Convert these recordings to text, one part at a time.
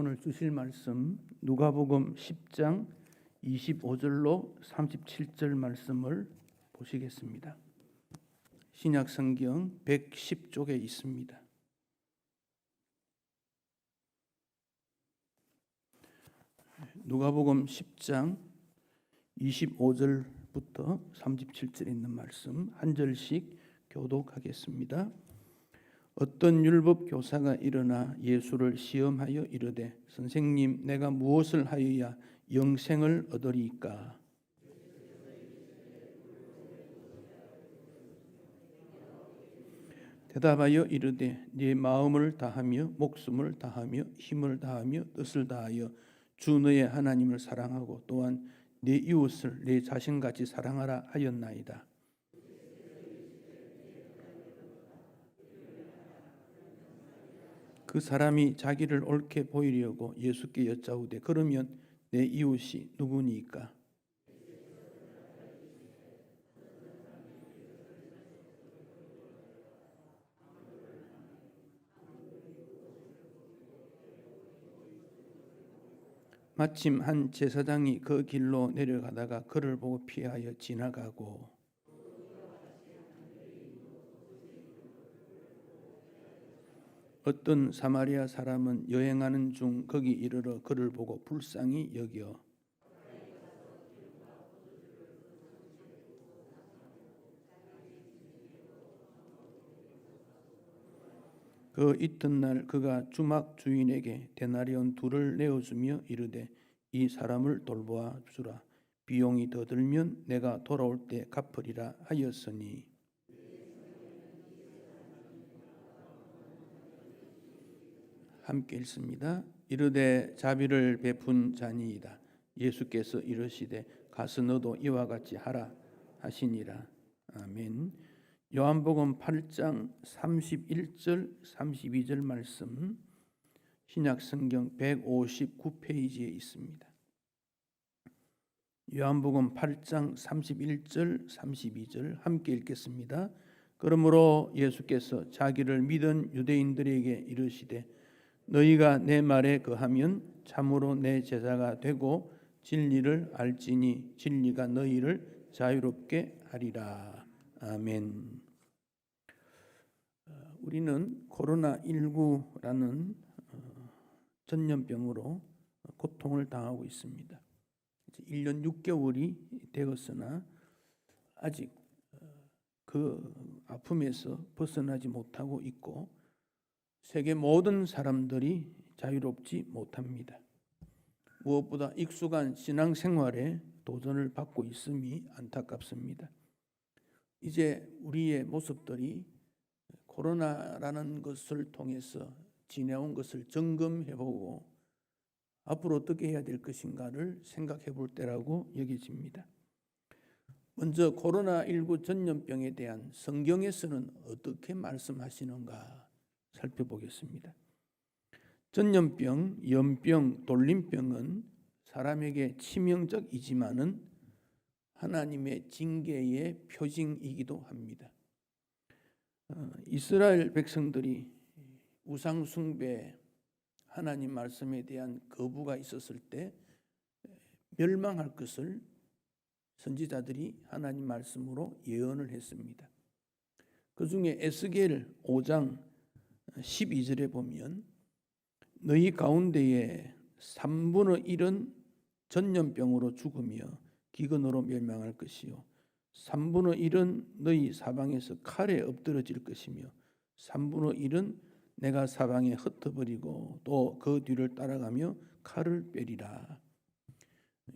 오늘 주실 말씀 누가복음 10장 25절로 37절 말씀을 보시겠습니다. 신약 성경 110쪽에 있습니다. 누가복음 10장 25절부터 37절에 있는 말씀 한 절씩 교독하겠습니다. 어떤 율법 교사가 일어나 예수를 시험하여 이르되 선생님 내가 무엇을 하여야 영생을 얻으리이까? 대답하여 이르되 네 마음을 다하며 목숨을 다하며 힘을 다하며 뜻을 다하여 주 너의 하나님을 사랑하고 또한 네 이웃을 네 자신같이 사랑하라 하였나이다. 그 사람이 자기를 옳게 보이려고 예수께 여짜오되 그러면 내 이웃이 누구니까? 마침 한 제사장이 그 길로 내려가다가 그를 보고 피하여 지나가고 어떤 사마리아 사람은 여행하는 중 거기 이르러 그를 보고 불쌍히 여겨 그 이튿날 그가 주막 주인에게 데나리온 2를 내어주며 이르되 이 사람을 돌보아 주라. 비용이 더 들면 내가 돌아올 때 갚으리라 하였으니 함께 읽습니다. 이르되 자비를 베푼 자니이다. 예수께서 이르시되 가서 너도 이와 같이 하라 하시니라. 아멘. 요한복음 8장 31절 32절 말씀 신약 성경 159페이지에 있습니다. 요한복음 8장 31절 32절 함께 읽겠습니다. 그러므로 예수께서 자기를 믿은 유대인들에게 이르시되 너희가 내 말에 거하면 참으로 내 제자가 되고 진리를 알지니 진리가 너희를 자유롭게 하리라. 아멘. 우리는 코로나19라는 전염병으로 고통을 당하고 있습니다. 1년 6개월이 되었으나 아직 그 아픔에서 벗어나지 못하고 있고 세계 모든 사람들이 자유롭지 못합니다. 무엇보다 익숙한 신앙생활에 도전을 받고 있음이 안타깝습니다. 이제 우리의 모습들이 코로나라는 것을 통해서 지내온 것을 점검해보고 앞으로 어떻게 해야 될 것인가를 생각해 볼 때라고 여겨집니다. 먼저 코로나19 전염병에 대한 성경에서는 어떻게 말씀하시는가 살펴보겠습니다. 전염병, 연병, 돌림병은 사람에게 치명적이지만은 하나님의 징계의 표징이기도 합니다. 이스라엘 백성들이 우상 숭배, 하나님 말씀에 대한 거부가 있었을 때 멸망할 것을 선지자들이 하나님 말씀으로 예언을 했습니다. 그 중에 에스겔 5장 12절에 보면 너희 가운데에 3분의 1은 전염병으로 죽으며 기근으로 멸망할 것이요 3분의 1은 너희 사방에서 칼에 엎드러질 것이며 3분의 1은 내가 사방에 흩어버리고 또 그 뒤를 따라가며 칼을 빼리라.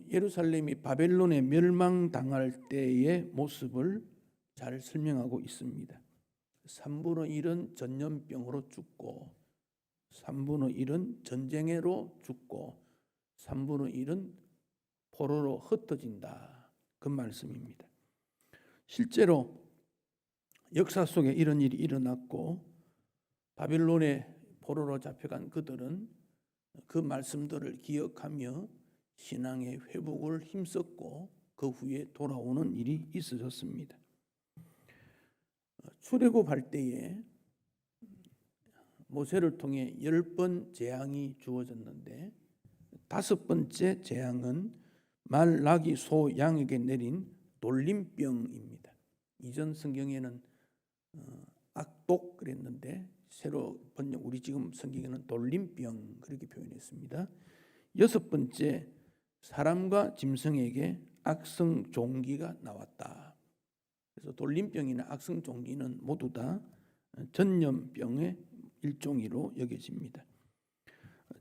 예루살렘이 바벨론에 멸망당할 때의 모습을 잘 설명하고 있습니다. 3분의 1은 전염병으로 죽고 3분의 1은 전쟁으로 죽고 3분의 1은 포로로 흩어진다. 그 말씀입니다. 실제로 역사 속에 이런 일이 일어났고 바벨론의 포로로 잡혀간 그들은 그 말씀들을 기억하며 신앙의 회복을 힘썼고 그 후에 돌아오는 일이 있어졌습니다. 출애굽할 때에 모세를 통해 10번 재앙이 주어졌는데 5번째 재앙은 말 나귀 소 양에게 내린 돌림병입니다. 이전 성경에는 악독 그랬는데 새로 번역 우리 지금 성경에는 돌림병 그렇게 표현했습니다. 6번째 사람과 짐승에게 악성 종기가 나왔다. 그래서 돌림병이나 악성 종기는 모두 다 전염병의 일종으로 여겨집니다.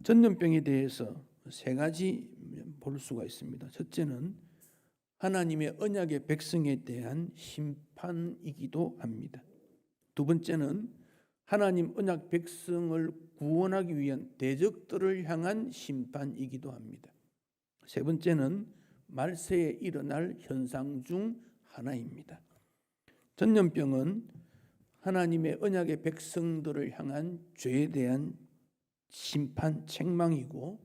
전염병에 대해서 3가지 볼 수가 있습니다. 첫째는 하나님의 언약의 백성에 대한 심판이기도 합니다. 두 번째는 하나님 언약 백성을 구원하기 위한 대적들을 향한 심판이기도 합니다. 세 번째는 말세에 일어날 현상 중 하나입니다. 전염병은 하나님의 언약의 백성들을 향한 죄에 대한 심판, 책망이고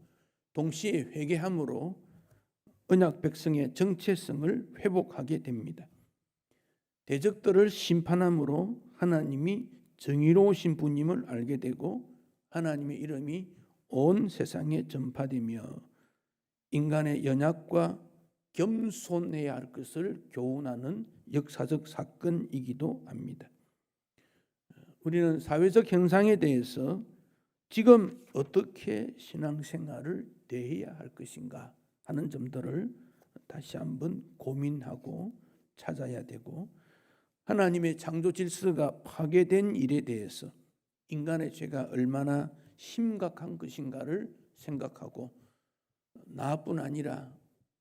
동시에 회개함으로 언약 백성의 정체성을 회복하게 됩니다. 대적들을 심판함으로 하나님이 정의로우신 분임을 알게 되고 하나님의 이름이 온 세상에 전파되며 인간의 연약과 겸손해야 할 것을 교훈하는 역사적 사건이기도 합니다. 우리는 사회적 현상에 대해서 지금 어떻게 신앙생활을 대해야 할 것인가 하는 점들을 다시 한번 고민하고 찾아야 되고 하나님의 창조 질서가 파괴된 일에 대해서 인간의 죄가 얼마나 심각한 것인가를 생각하고 나뿐 아니라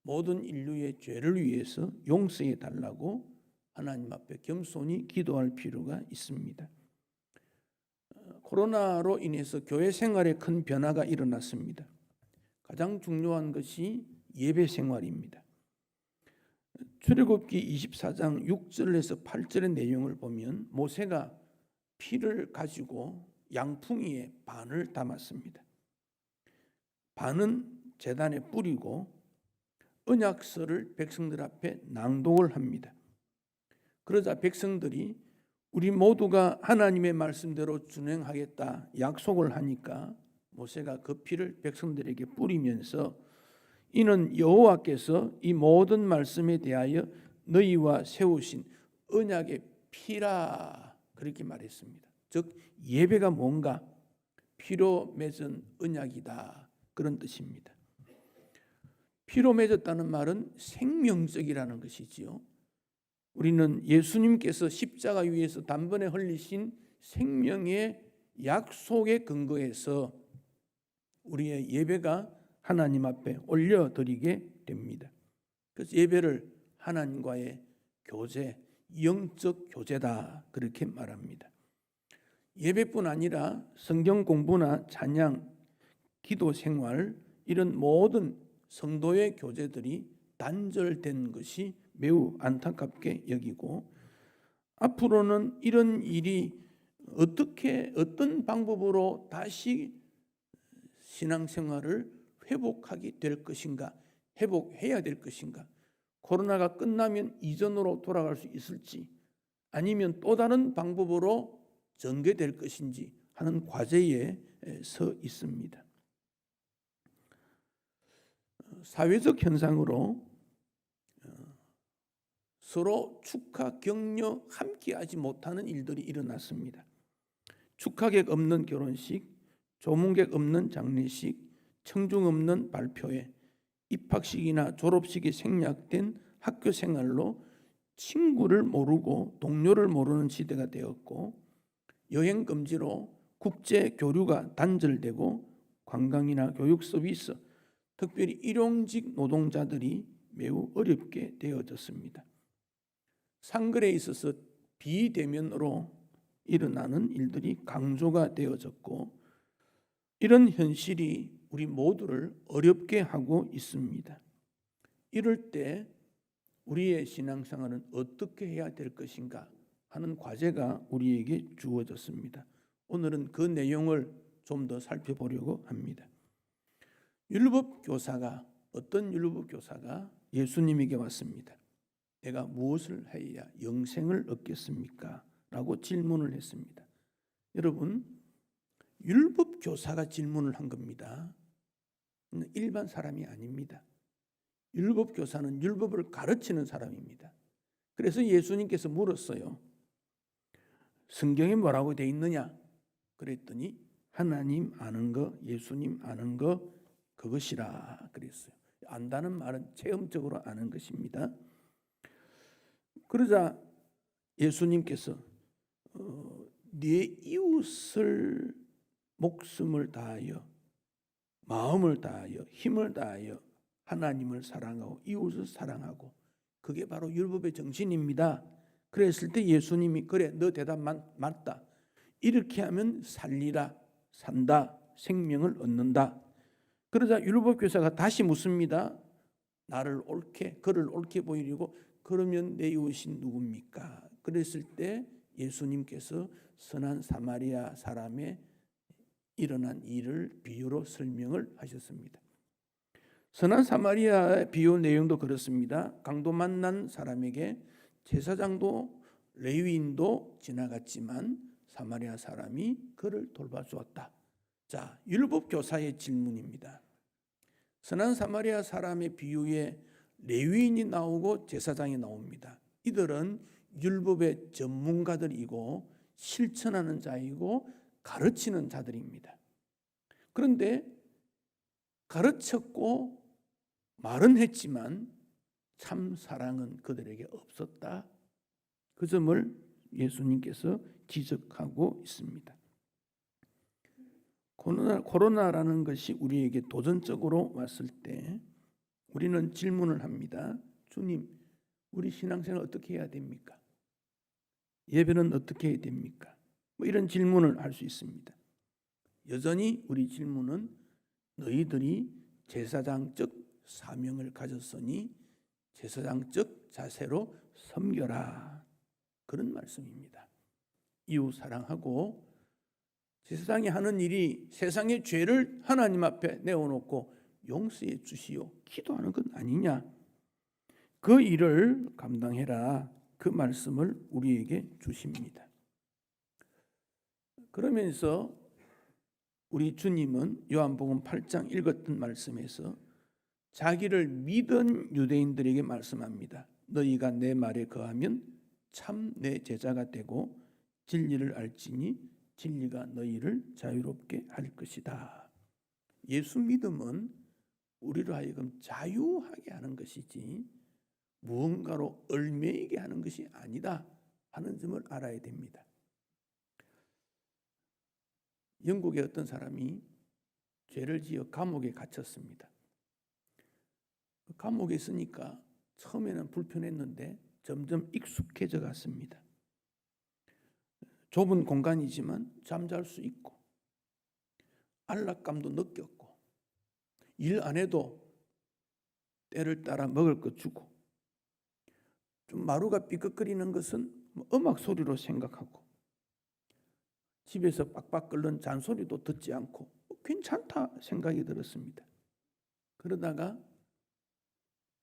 모든 인류의 죄를 위해서 용서해 달라고 하나님 앞에 겸손히 기도할 필요가 있습니다. 코로나로 인해서 교회 생활에 큰 변화가 일어났습니다. 가장 중요한 것이 예배 생활입니다. 출애굽기 24장 6절에서 8절의 내용을 보면 모세가 피를 가지고 양풍이에 반을 담았습니다. 반은 제단에 뿌리고 언약서를 백성들 앞에 낭독을 합니다. 그러자 백성들이 우리 모두가 하나님의 말씀대로 준행하겠다 약속을 하니까 모세가 그 피를 백성들에게 뿌리면서 이는 여호와께서 이 모든 말씀에 대하여 너희와 세우신 언약의 피라 그렇게 말했습니다. 즉 예배가 뭔가 피로 맺은 언약이다 그런 뜻입니다. 피로 맺었다는 말은 생명적이라는 것이지요. 우리는 예수님께서 십자가 위에서 단번에 흘리신 생명의 약속에 근거해서 우리의 예배가 하나님 앞에 올려드리게 됩니다. 그래서 예배를 하나님과의 교제, 영적 교제다 그렇게 말합니다. 예배뿐 아니라 성경 공부나 찬양, 기도 생활 이런 모든 성도의 교제들이 단절된 것이 매우 안타깝게 여기고 앞으로는 이런 일이 어떤 방법으로 다시 신앙생활을 회복하게 될 것인가, 회복해야 될 것인가, 코로나가 끝나면 이전으로 돌아갈 수 있을지 아니면 또 다른 방법으로 전개될 것인지 하는 과제에 서 있습니다. 사회적 현상으로 서로 축하, 격려 함께하지 못하는 일들이 일어났습니다. 축하객 없는 결혼식, 조문객 없는 장례식, 청중 없는 발표회, 입학식이나 졸업식이 생략된 학교 생활로 친구를 모르고 동료를 모르는 시대가 되었고 여행 금지로 국제 교류가 단절되고 관광이나 교육 서비스, 특별히 일용직 노동자들이 매우 어렵게 되어졌습니다. 상글에 있어서 비대면으로 일어나는 일들이 강조가 되어졌고 이런 현실이 우리 모두를 어렵게 하고 있습니다. 이럴 때 우리의 신앙생활은 어떻게 해야 될 것인가 하는 과제가 우리에게 주어졌습니다. 오늘은 그 내용을 좀 더 살펴보려고 합니다. 어떤 율법 교사가 예수님에게 왔습니다. 내가 무엇을 해야 영생을 얻겠습니까? 라고 질문을 했습니다. 여러분, 율법 교사가 질문을 한 겁니다. 일반 사람이 아닙니다. 율법 교사는 율법을 가르치는 사람입니다. 그래서 예수님께서 물었어요. 성경에 뭐라고 돼 있느냐? 그랬더니 하나님 아는 거, 예수님 아는 거 그것이라 그랬어요. 안다는 말은 체험적으로 아는 것입니다. 그러자 예수님께서 네 이웃을 목숨을 다하여 마음을 다하여 힘을 다하여 하나님을 사랑하고 이웃을 사랑하고 그게 바로 율법의 정신입니다. 그랬을 때 예수님이 그래 너 대답 맞다. 이렇게 하면 살리라 산다 생명을 얻는다. 그러자 율법 교사가 다시 묻습니다. 그를 옳게 보이려고 그러면 내 이웃이 누굽니까? 그랬을 때 예수님께서 선한 사마리아 사람의 일어난 일을 비유로 설명을 하셨습니다. 선한 사마리아의 비유 내용도 그렇습니다. 강도 만난 사람에게 제사장도 레위인도 지나갔지만 사마리아 사람이 그를 돌봐주었다. 자, 율법 교사의 질문입니다. 선한 사마리아 사람의 비유에 레위인이 나오고 제사장이 나옵니다. 이들은 율법의 전문가들이고 실천하는 자이고 가르치는 자들입니다. 그런데 가르쳤고 말은 했지만 참 사랑은 그들에게 없었다. 그 점을 예수님께서 지적하고 있습니다. 코로나라는 것이 우리에게 도전적으로 왔을 때 우리는 질문을 합니다. 주님, 우리 신앙생활 어떻게 해야 됩니까? 예배는 어떻게 해야 됩니까? 이런 질문을 할 수 있습니다. 여전히 우리 질문은 너희들이 제사장적 사명을 가졌으니 제사장적 자세로 섬겨라. 그런 말씀입니다. 이웃 사랑하고 제사장이 하는 일이 세상의 죄를 하나님 앞에 내어놓고 용서해 주시오. 기도하는 것 아니냐. 그 일을 감당해라. 그 말씀을 우리에게 주십니다. 그러면서 우리 주님은 요한복음 8장 읽었던 말씀에서 자기를 믿은 유대인들에게 말씀합니다. 너희가 내 말에 거하면 참 내 제자가 되고 진리를 알지니 진리가 너희를 자유롭게 할 것이다. 예수 믿음은 우리로 하여금 자유하게 하는 것이지 무언가로 얽매이게 하는 것이 아니다 하는 점을 알아야 됩니다. 영국의 어떤 사람이 죄를 지어 감옥에 갇혔습니다. 감옥에 있으니까 처음에는 불편했는데 점점 익숙해져 갔습니다. 좁은 공간이지만 잠잘 수 있고 안락감도 느꼈고 일 안 해도 때를 따라 먹을 것 주고 좀 마루가 삐걱거리는 것은 음악 소리로 생각하고 집에서 빡빡 끓는 잔소리도 듣지 않고 괜찮다 생각이 들었습니다. 그러다가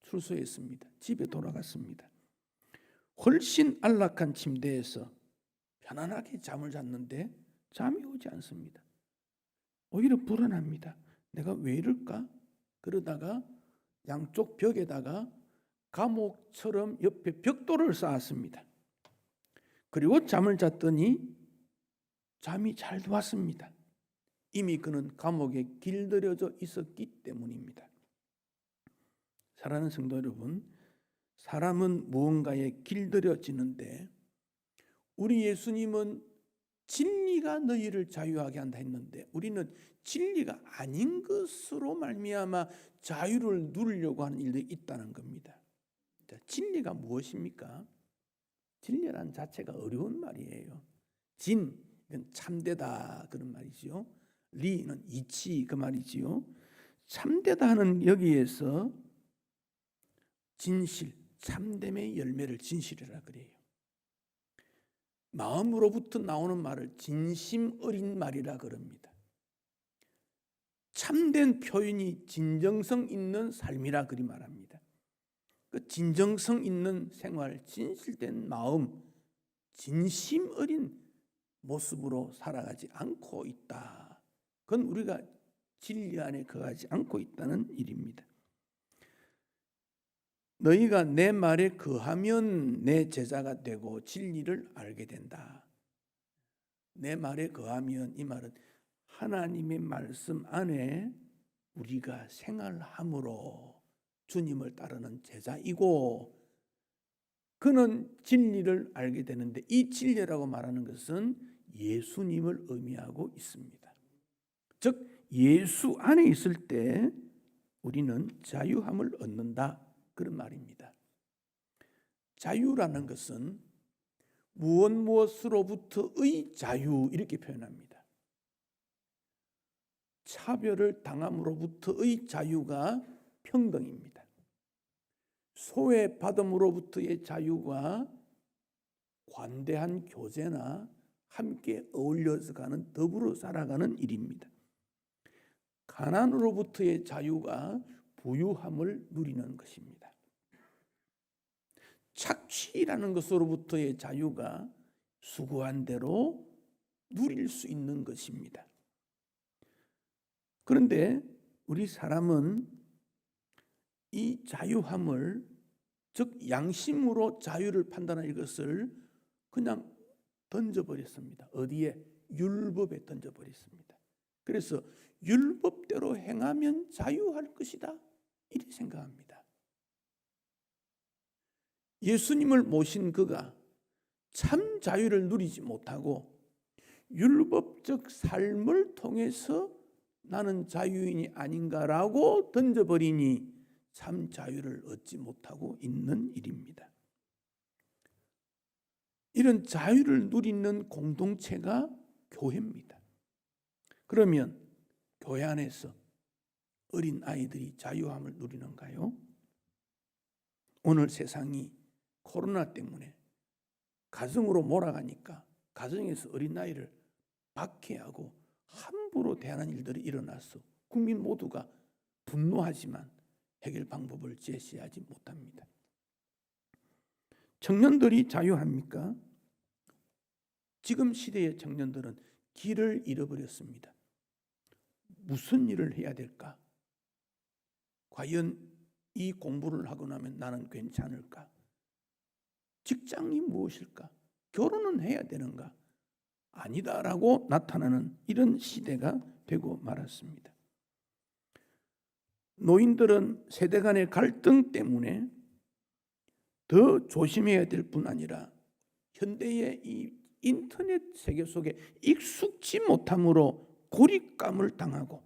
출소했습니다. 집에 돌아갔습니다. 훨씬 안락한 침대에서 편안하게 잠을 잤는데 잠이 오지 않습니다. 오히려 불안합니다. 내가 왜 이럴까? 그러다가 양쪽 벽에다가 감옥처럼 옆에 벽돌을 쌓았습니다. 그리고 잠을 잤더니 잠이 잘 왔습니다. 이미 그는 감옥에 길들여져 있었기 때문입니다. 사랑하는 성도 여러분, 사람은 무언가에 길들여지는데 우리 예수님은 진리가 너희를 자유하게 한다 했는데 우리는 진리가 아닌 것으로 말미암아 자유를 누리려고 하는 일들이 있다는 겁니다. 자, 진리가 무엇입니까? 진리란 자체가 어려운 말이에요. 진, 이건 참되다 그런 말이지요. 리는 이치 그 말이지요. 참되다 하는 여기에서 진실, 참됨의 열매를 진실이라 그래요. 마음으로부터 나오는 말을 진심 어린 말이라 그럽니다. 참된 표현이 진정성 있는 삶이라 그리 말합니다. 그 진정성 있는 생활, 진실된 마음, 진심 어린 모습으로 살아가지 않고 있다. 그건 우리가 진리 안에 거하지 않고 있다는 일입니다. 너희가 내 말에 거하면 내 제자가 되고 진리를 알게 된다. 내 말에 거하면, 이 말은 하나님의 말씀 안에 우리가 생활함으로 주님을 따르는 제자이고, 그는 진리를 알게 되는데, 이 진리라고 말하는 것은 예수님을 의미하고 있습니다. 즉 예수 안에 있을 때 우리는 자유함을 얻는다, 그런 말입니다. 자유라는 것은 무엇으로부터의 자유, 이렇게 표현합니다. 차별을 당함으로부터의 자유가 평등입니다. 소외받음으로부터의 자유가 관대한 교제나 함께 어울려서 가는, 더불어 살아가는 일입니다. 가난으로부터의 자유가 부유함을 누리는 것입니다. 착취라는 것으로부터의 자유가 수고한 대로 누릴 수 있는 것입니다. 그런데 우리 사람은 이 자유함을, 즉 양심으로 자유를 판단한 이것을 그냥 던져버렸습니다. 어디에? 율법에 던져버렸습니다. 그래서 율법대로 행하면 자유할 것이다, 이렇게 생각합니다. 예수님을 모신 그가 참 자유를 누리지 못하고 율법적 삶을 통해서 나는 자유인이 아닌가라고 던져버리니 참 자유를 얻지 못하고 있는 일입니다. 이런 자유를 누리는 공동체가 교회입니다. 그러면 교회 안에서 어린 아이들이 자유함을 누리는가요? 오늘 세상이 코로나 때문에 가정으로 몰아가니까 가정에서 어린아이를 박해하고 함부로 대하는 일들이 일어나서 국민 모두가 분노하지만 해결 방법을 제시하지 못합니다. 청년들이 자유합니까? 지금 시대의 청년들은 길을 잃어버렸습니다. 무슨 일을 해야 될까? 과연 이 공부를 하고 나면 나는 괜찮을까? 직장이 무엇일까? 결혼은 해야 되는가? 아니다라고 나타나는 이런 시대가 되고 말았습니다. 노인들은 세대 간의 갈등 때문에 더 조심해야 될 뿐 아니라 현대의 이 인터넷 세계 속에 익숙지 못함으로 고립감을 당하고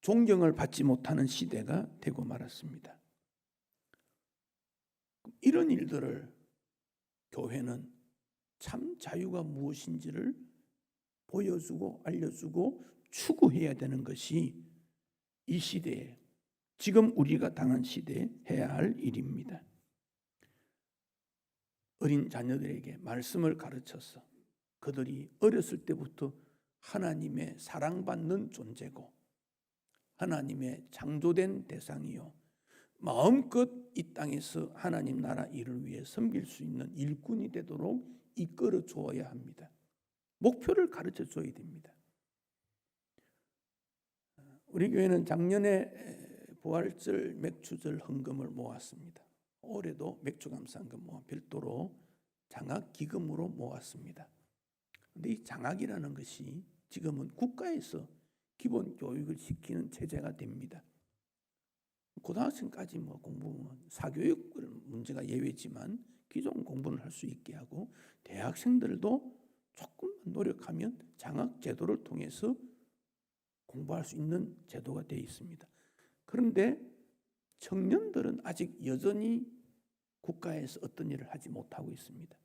존경을 받지 못하는 시대가 되고 말았습니다. 이런 일들을 교회는 참 자유가 무엇인지를 보여주고 알려주고 추구해야 되는 것이 이 시대에, 지금 우리가 당한 시대에 해야 할 일입니다. 어린 자녀들에게 말씀을 가르쳐서 그들이 어렸을 때부터 하나님의 사랑받는 존재고 하나님의 창조된 대상이요 마음껏 이 땅에서 하나님 나라 일을 위해 섬길 수 있는 일꾼이 되도록 이끌어 주어야 합니다. 목표를 가르쳐 줘야 됩니다. 우리 교회는 작년에 부활절 맥주절 헌금을 모았습니다. 올해도 맥주감사헌금 모아 별도로 장학기금으로 모았습니다. 그런데 이 장학이라는 것이 지금은 국가에서 기본 교육을 시키는 체제가 됩니다. 고등학생까지 공부는 사교육 문제가 예외지만 기존 공부를 할 수 있게 하고 대학생들도 조금만 노력하면 장학 제도를 통해서 공부할 수 있는 제도가 되어 있습니다. 그런데 청년들은 아직 여전히 국가에서 어떤 일을 하지 못하고 있습니다.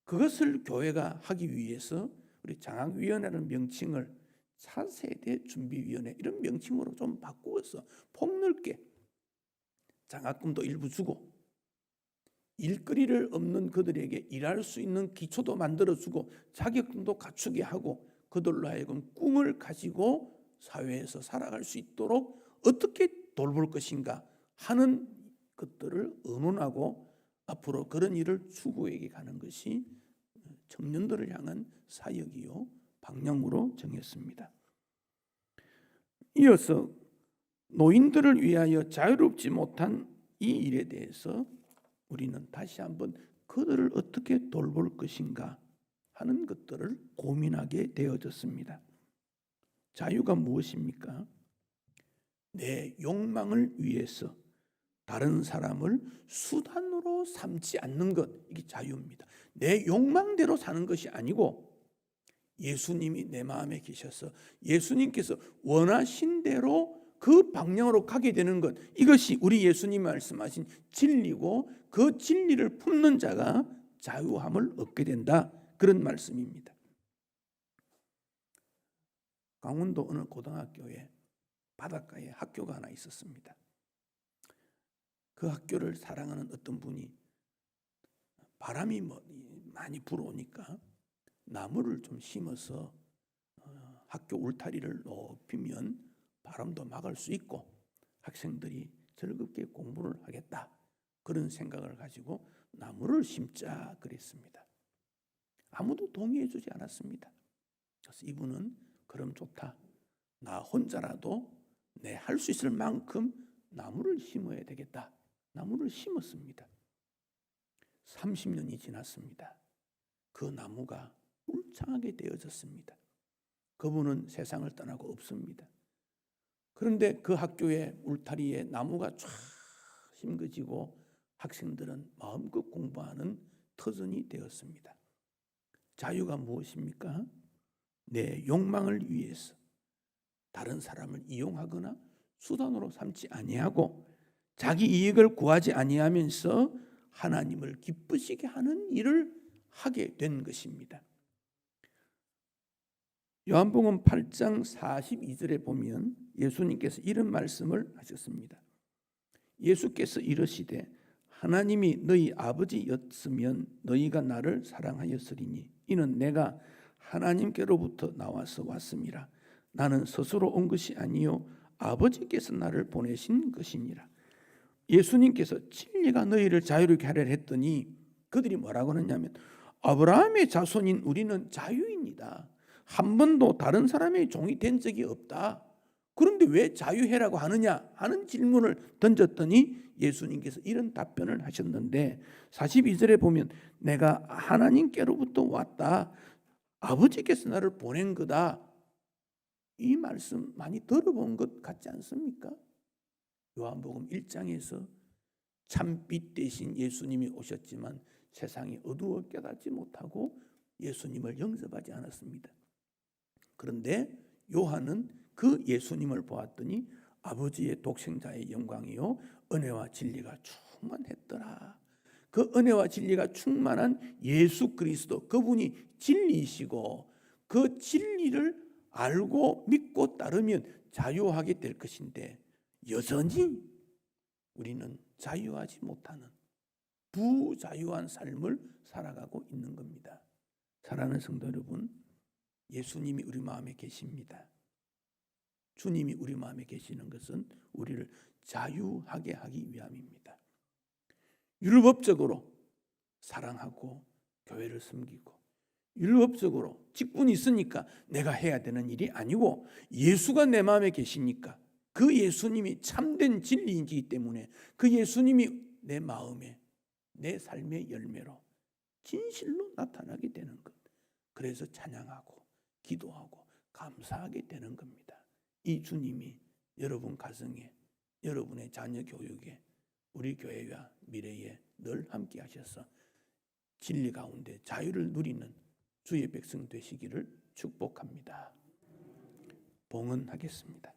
그것을 교회가 하기 위해서 우리 장학위원회라는 명칭을 차세대 준비위원회 이런 명칭으로 좀 바꾸어서 폭넓게 장학금도 일부 주고 일거리를 없는 그들에게 일할 수 있는 기초도 만들어주고 자격증도 갖추게 하고 그들로 하여금 꿈을 가지고 사회에서 살아갈 수 있도록 어떻게 돌볼 것인가 하는 것들을 의논하고 앞으로 그런 일을 추구해 가는 것이 청년들을 향한 사역이요 방향으로 정했습니다. 이어서 노인들을 위하여 자유롭지 못한 이 일에 대해서 우리는 다시 한번 그들을 어떻게 돌볼 것인가 하는 것들을 고민하게 되어졌습니다. 자유가 무엇입니까? 내 욕망을 위해서 다른 사람을 수단으로 삼지 않는 것, 이게 자유입니다. 내 욕망대로 사는 것이 아니고 예수님이 내 마음에 계셔서 예수님께서 원하신 대로 그 방향으로 가게 되는 것, 이것이 우리 예수님이 말씀하신 진리고 그 진리를 품는 자가 자유함을 얻게 된다, 그런 말씀입니다. 강원도 어느 고등학교에 바닷가에 학교가 하나 있었습니다. 그 학교를 사랑하는 어떤 분이 바람이 많이 불어오니까 나무를 좀 심어서 학교 울타리를 높이면 바람도 막을 수 있고 학생들이 즐겁게 공부를 하겠다, 그런 생각을 가지고 나무를 심자 그랬습니다. 아무도 동의해 주지 않았습니다. 그래서 이분은 그럼 좋다, 나 혼자라도 내 할 수 있을 만큼 나무를 심어야 되겠다. 나무를 심었습니다. 30년이 지났습니다. 그 나무가 울창하게 되어졌습니다. 그분은 세상을 떠나고 없습니다. 그런데 그 학교의 울타리에 나무가 쫙 심겨지고 학생들은 마음껏 공부하는 터전이 되었습니다. 자유가 무엇입니까? 내 욕망을 위해서 다른 사람을 이용하거나 수단으로 삼지 아니하고 자기 이익을 구하지 아니하면서 하나님을 기쁘시게 하는 일을 하게 된 것입니다. 요한복음 8장 42절에 보면 예수님께서 이런 말씀을 하셨습니다. 예수께서 이르시되 하나님이 너희 아버지였으면 너희가 나를 사랑하였으리니 이는 내가 하나님께로부터 나와서 왔음이라. 나는 스스로 온 것이 아니요 아버지께서 나를 보내신 것이니라. 예수님께서 진리가 너희를 자유롭게 하려 했더니 그들이 뭐라고 하느냐면 아브라함의 자손인 우리는 자유인이다. 한 번도 다른 사람의 종이 된 적이 없다. 그런데 왜 자유해라고 하느냐 하는 질문을 던졌더니 예수님께서 이런 답변을 하셨는데 42절에 보면 내가 하나님께로부터 왔다. 아버지께서 나를 보낸 거다. 이 말씀 많이 들어본 것 같지 않습니까? 요한복음 1장에서 참빛 대신 예수님이 오셨지만 세상이 어두워 깨닫지 못하고 예수님을 영접하지 않았습니다. 그런데 요한은 그 예수님을 보았더니 아버지의 독생자의 영광이요 은혜와 진리가 충만했더라. 그 은혜와 진리가 충만한 예수 그리스도, 그분이 진리이시고 그 진리를 알고 믿고 따르면 자유하게 될 것인데 여전히 우리는 자유하지 못하는 부자유한 삶을 살아가고 있는 겁니다. 사랑하는 성도 여러분, 예수님이 우리 마음에 계십니다. 주님이 우리 마음에 계시는 것은 우리를 자유하게 하기 위함입니다. 율법적으로 사랑하고 교회를 섬기고 율법적으로 직분이 있으니까 내가 해야 되는 일이 아니고 예수가 내 마음에 계시니까 그 예수님이 참된 진리이기 때문에 그 예수님이 내 마음에 내 삶의 열매로 진실로 나타나게 되는 것. 그래서 찬양하고 기도하고 감사하게 되는 겁니다. 이 주님이 여러분 가정에 여러분의 자녀 교육에 우리 교회와 미래에 늘 함께 하셔서 진리 가운데 자유를 누리는 주의 백성 되시기를 축복합니다. 봉헌하겠습니다.